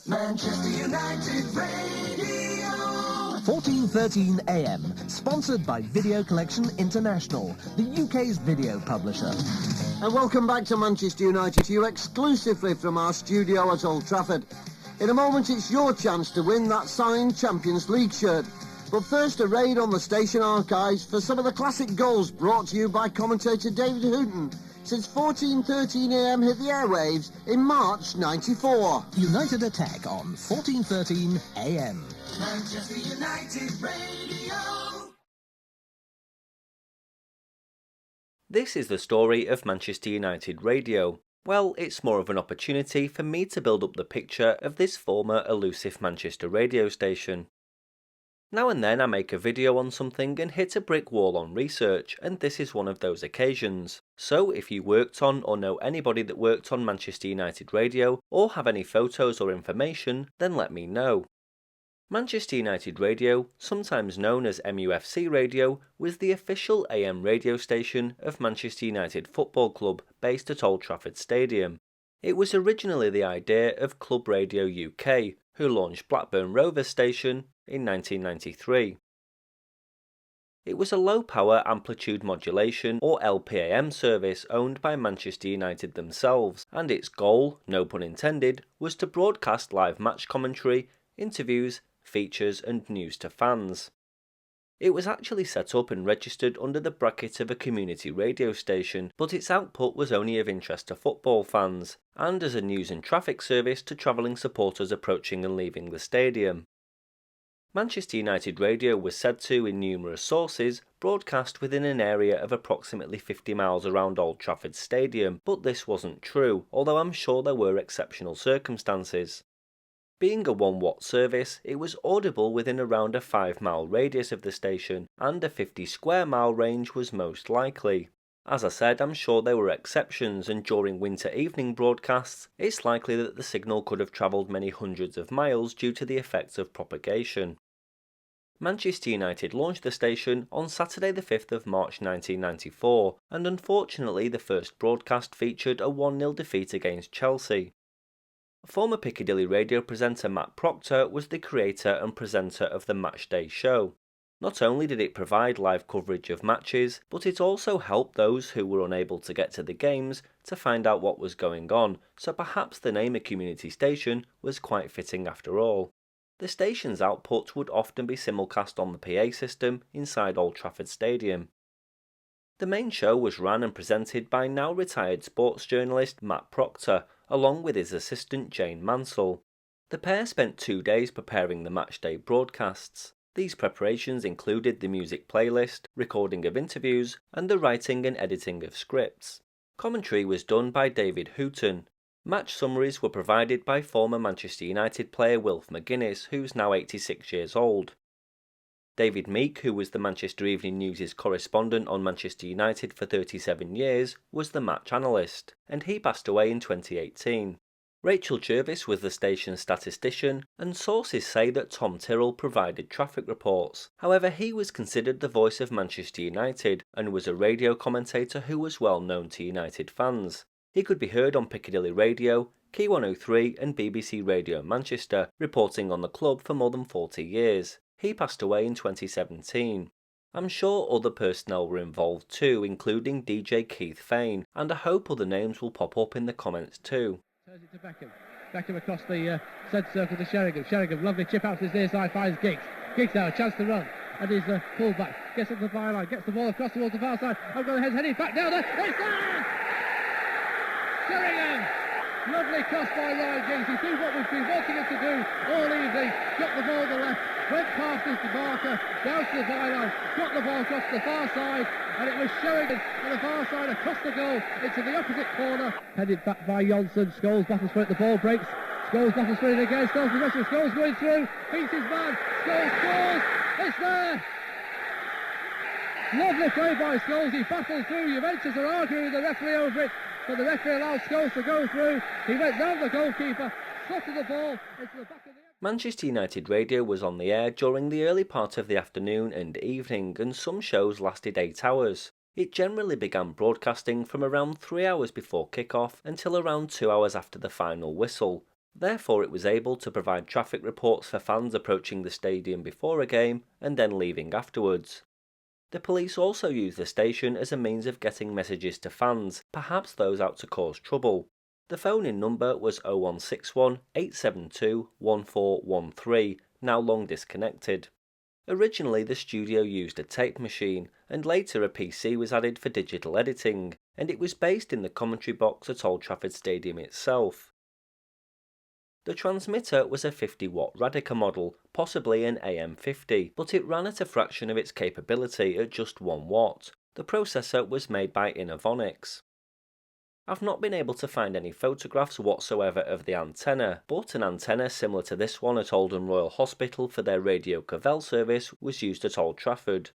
Manchester United Radio. 1413 AM, sponsored by Video Collection International, the UK's video publisher. And welcome back to Manchester United, to you exclusively from our studio at Old Trafford. In a moment, it's your chance to win that signed Champions League shirt. But first, a raid on the station archives for some of the classic goals brought to you by commentator David Hooton. Since 1413 AM hit the airwaves in March '94. United Attack on 1413 AM. Manchester United Radio. This is the story of Manchester United Radio. Well, it's more of an opportunity for me to build up the picture of this former elusive Manchester radio station. Now and then I make a video on something and hit a brick wall on research, and this is one of those occasions. So if you worked on or know anybody that worked on Manchester United Radio, or have any photos or information, then let me know. Manchester United Radio, sometimes known as MUFC Radio, was the official AM radio station of Manchester United Football Club based at Old Trafford Stadium. It was originally the idea of Club Radio UK, who launched Blackburn Rovers station in 1993. It was a low-power amplitude modulation or LPAM service owned by Manchester United themselves, and its goal, no pun intended, was to broadcast live match commentary, interviews, features and news to fans. It was actually set up and registered under the bracket of a community radio station, but its output was only of interest to football fans, and as a news and traffic service to travelling supporters approaching and leaving the stadium. Manchester United Radio was said to, in numerous sources, broadcast within an area of approximately 50 miles around Old Trafford Stadium, but this wasn't true, although I'm sure there were exceptional circumstances. Being a 1-watt service, it was audible within around a 5-mile radius of the station, and a 50 square mile range was most likely. As I said, I'm sure there were exceptions, and during winter evening broadcasts, it's likely that the signal could have travelled many hundreds of miles due to the effects of propagation. Manchester United launched the station on Saturday the 5th of March 1994, and unfortunately the first broadcast featured a 1-0 defeat against Chelsea. Former Piccadilly radio presenter Matt Proctor was the creator and presenter of the Matchday show. Not only did it provide live coverage of matches, but it also helped those who were unable to get to the games to find out what was going on, so perhaps the name a community station was quite fitting after all. The station's output would often be simulcast on the PA system inside Old Trafford Stadium. The main show was ran and presented by now retired sports journalist Matt Proctor, along with his assistant Jane Mansell. The pair spent 2 days preparing the matchday broadcasts. These preparations included the music playlist, recording of interviews, and the writing and editing of scripts. Commentary was done by David Hooton. Match summaries were provided by former Manchester United player Wilf McGuinness, who's now 86 years old. David Meek, who was the Manchester Evening News' correspondent on Manchester United for 37 years, was the match analyst, and he passed away in 2018. Rachel Jervis was the station's statistician, and sources say that Tom Tyrrell provided traffic reports. However, he was considered the voice of Manchester United, and was a radio commentator who was well known to United fans. He could be heard on Piccadilly Radio, Key 103 and BBC Radio Manchester, reporting on the club for more than 40 years. He passed away in 2017. I'm sure other personnel were involved too, including DJ Keith Fain, and I hope other names will pop up in the comments too. Turns it to Beckham. Beckham across the centre circle to Sheringham. Sheringham, lovely chip out to his near side, finds Giggs. Giggs now, a chance to run. And he's pulled back. Gets up the byline, gets the ball across the wall to the far side. I've got the head heading back down there. It's there! Sheringham! Lovely cross by Ryan Giggs. He did what we've been wanting him to do all evening. Got the ball to the left, went past his marker, down to the byline, got the ball across the far side, and it was Sheringham on the far side across the goal into the opposite corner. Headed back by Johnson. Scholes battles for it, the ball breaks. Scholes battles for it again. Scholes possession. Scholes going through. Beats his man. Scholes scores. It's there. Lovely play by Scholes. He battled through. Juventus are arguing with the referee over it, but the referee allowed Scholes to go through. He went round the goalkeeper, slotted the ball into the back of the... Manchester United Radio was on the air during the early part of the afternoon and evening, and some shows lasted 8 hours. It generally began broadcasting from around 3 hours before kick-off until around 2 hours after the final whistle. Therefore, it was able to provide traffic reports for fans approaching the stadium before a game and then leaving afterwards. The police also used the station as a means of getting messages to fans, perhaps those out to cause trouble. The phone-in number was 0161 872 1413, now long disconnected. Originally, the studio used a tape machine, and later a PC was added for digital editing, and it was based in the commentary box at Old Trafford Stadium itself. The transmitter was a 50-watt Radica model, possibly an AM50, but it ran at a fraction of its capability at just 1 watt. The processor was made by Innovonics. I've not been able to find any photographs whatsoever of the antenna, but an antenna similar to this one at Oldham Royal Hospital for their Radio Cavell service was used at Old Trafford.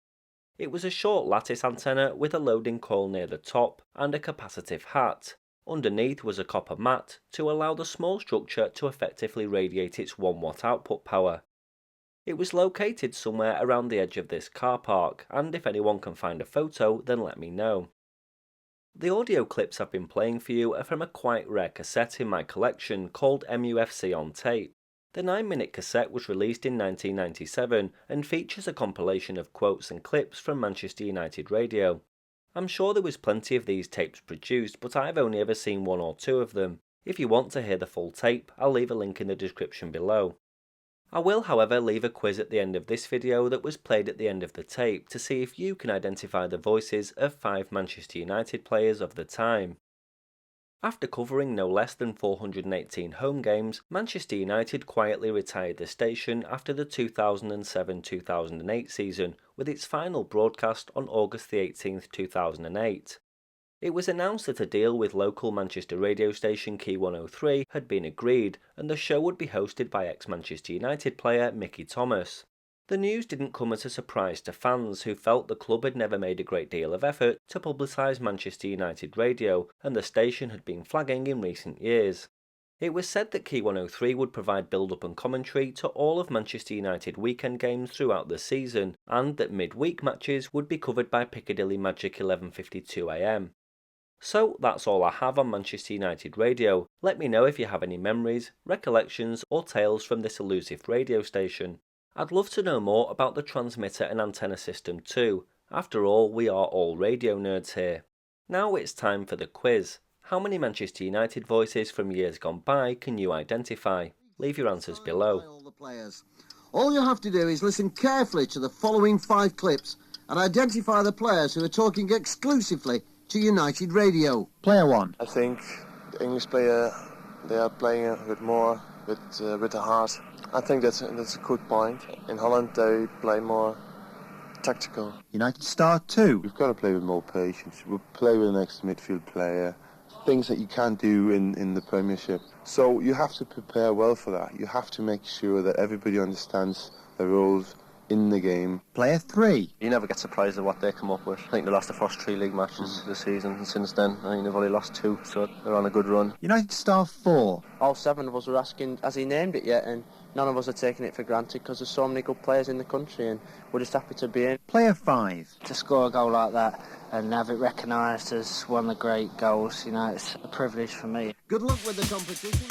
It was a short lattice antenna with a loading coil near the top and a capacitive hat. Underneath was a copper mat to allow the small structure to effectively radiate its 1 watt output power. It was located somewhere around the edge of this car park, and if anyone can find a photo, then let me know. The audio clips I've been playing for you are from a quite rare cassette in my collection called MUFC on tape. The 9-minute cassette was released in 1997 and features a compilation of quotes and clips from Manchester United radio. I'm sure there was plenty of these tapes produced, but I've only ever seen 1 or 2 of them. If you want to hear the full tape, I'll leave a link in the description below. I will, however, leave a quiz at the end of this video that was played at the end of the tape to see if you can identify the voices of 5 Manchester United players of the time. After covering no less than 418 home games, Manchester United quietly retired the station after the 2007-2008 season, with its final broadcast on August 18, 2008. It was announced that a deal with local Manchester radio station Key 103 had been agreed, and the show would be hosted by ex-Manchester United player Mickey Thomas. The news didn't come as a surprise to fans who felt the club had never made a great deal of effort to publicise Manchester United radio, and the station had been flagging in recent years. It was said that Key 103 would provide build-up and commentary to all of Manchester United weekend games throughout the season, and that mid-week matches would be covered by Piccadilly Magic 11:52 AM. So that's all I have on Manchester United radio. Let me know if you have any memories, recollections or tales from this elusive radio station. I'd love to know more about the transmitter and antenna system too. After all, we are all radio nerds here. Now it's time for the quiz. How many Manchester United voices from years gone by can you identify? Leave your answers below. All you have to do is listen carefully to the following 5 clips and identify the players who are talking exclusively to United Radio. Player 1. I think the English player, they are playing a bit more with the heart. I think that's a good point. In Holland they play more tactical. United star 2. We've got to play with more patience. We'll play with an extra midfield player. Things that you can't do in the Premiership. So you have to prepare well for that. You have to make sure that everybody understands their roles in the game. Player 3. You never get surprised at what they come up with. I think they lost the first 3 league matches this season, and since then I think they've only lost 2, so they're on a good run. United star 4. All 7 of us were asking, has he named it yet? And none of us are taking it for granted because there's so many good players in the country and we're just happy to be in. Player 5. To score a goal like that and have it recognised as one of the great goals, you know, it's a privilege for me. Good luck with the competition.